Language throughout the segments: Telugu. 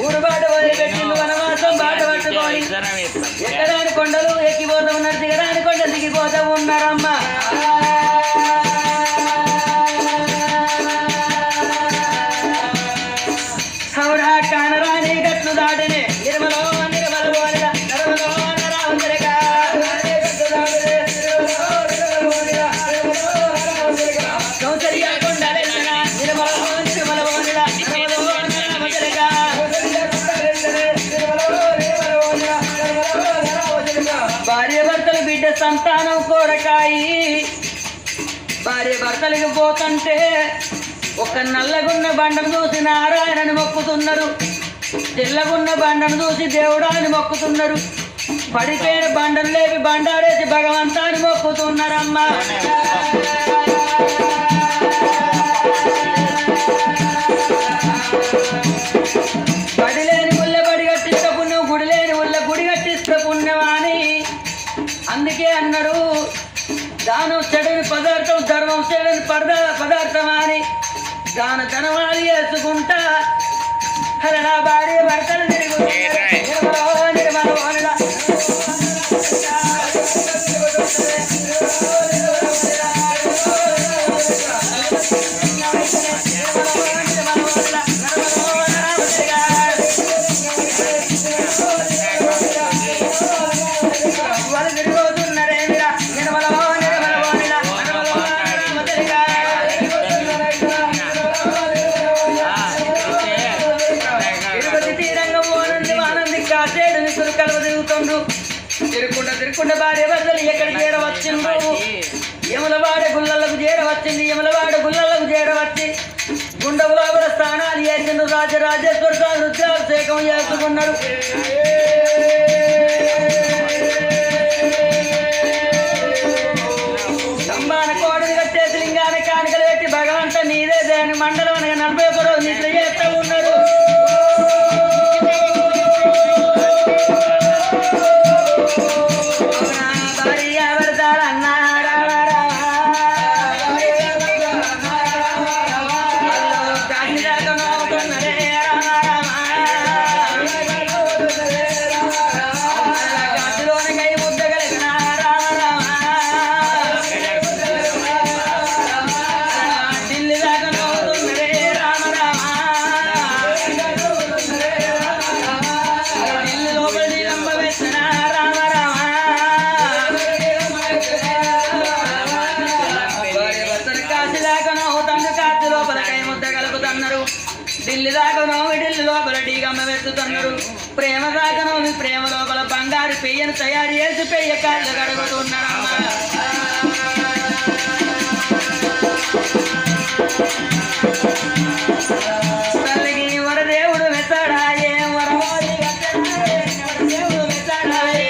ఊరు బాట వదిలిపెట్టిండు వనవాసం బాట పట్టుకొని ఎక్కడాని కొండలు ఎక్కిపోతూ ఉన్నారు, దిగరాని కొండలు దిగిపోతూ ఉన్నారమ్మా. సౌరా కానరాని గట్లు దాటినే నిర్మలో భార్య భర్తలు బిడ్డ సంతానం కోరకాయి. భార్య భర్తలకి పోతుంటే ఒక నల్లగున్న బండను చూసి నారాయణని మొక్కుతున్నారు, తెల్లగున్న బండను చూసి దేవుడాని మొక్కుతున్నారు, పడిపోయిన బండను లేపి బండారేసి భగవంతాన్ని మొక్కుతున్నారమ్మా. పడిలేని ముళ్ళ బడి కట్టిస్తే పుణ్యం, గుడి లేని ముళ్ళ గుడి కట్టిస్తే పుణ్యం అని అందుకే అన్నాడు. దానం చెడని పదార్థం, ధర్మం చెడని పదార్థం అని దాన ధనమాలి వేసుకుంటా నా భార్య భర్తలు తిరుగు తిరుక్కుంట భార్య భర్తలు ఎక్కడికి చేరవచ్చిండ్రు, యములవాడ గుళ్ళలకు చేరవచ్చింది. యములవాడ గుళ్ళలకు చేరవచ్చి గుండవులో కూడా స్థానాలు చేసిండ్రు. రాజరాజేశ్వర స్వామి రుద్రాభిషేకం చేసుకున్నారు. స్తంభాన కోడలు కట్టేసి లింగాన్ని కానుకలు పెట్టి భగవంత నీదే దేని మండలం అనగా 41 రోజు నిద్ర చేస్తూ ఉన్నారు. ఢిల్లీ దాకనోమి ఢిల్లీ లోపల టీగమ్మ పెట్టుతున్నారు. ప్రేమ దాకనోమి ప్రేమ లోపల బంగారు పెయ్యను తయారు చేసి పెయ్య కాళ్ళు కడుగుతున్నారమ్మా. తల్లికి వరదేవుడు మెచ్చాడాయే, వరవాడి వరదేవుడు మెచ్చాడాయే,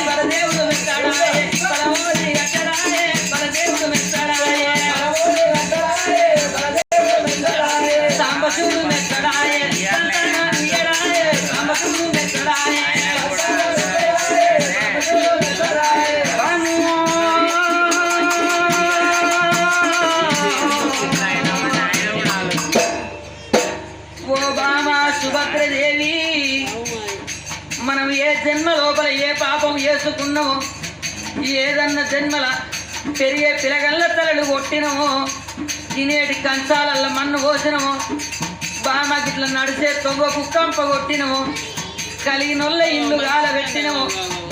వరదేవుడు మెచ్చాడాయే, వరవాడి కట్టడాయే, వరదేవుడు మెచ్చాడాయే, సాంబశివుడు మెచ్చడాయే, సాంబశివుడు మెచ్చడాయే. ఓ బామా సుభద్రదేవి, మనం ఏ జన్మ లోపల ఏ పాపం చేసుకున్నామో, ఏదన్న జన్మల పెరిగే పిలగల్ల తలలు కొట్టినమో, తినేటి కంచాలల్ల మన్ను పోసినమో, బామకి ఇట్లా నడిచే తొవ్వకు కంప కొట్టినమో, కలిగినొల్ల ఇల్లు గాల పెట్టినమో,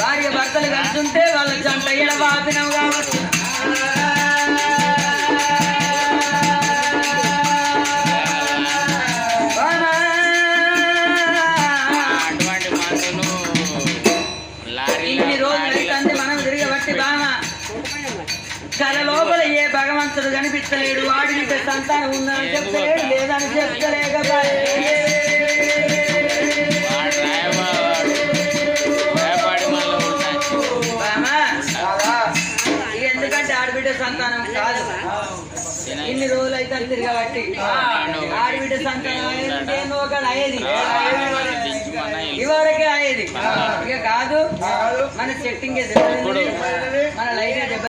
భార్య భర్తలు కలిసింటే వాళ్ళ జంట ఎడబాపినము కావచ్చు. బామా తల లోపల ఏ భగవంతుడు కనిపిస్తలేడు వాడి బిడ్డ సంతానం ఉందని చెప్తలేడు లేదని చెప్తలేకపోయే ఎందుకంటే ఆడబిడ్డ సంతానం కాదు ఇన్ని రోజులు అయితే తిరగబట్టి ఆడబిడ్డ సంతానం ఏందో ఒకటి అయ్యేది ఇవరకే అయ్యేది ఇక కాదు మన సెట్టింగ్ మన లైట్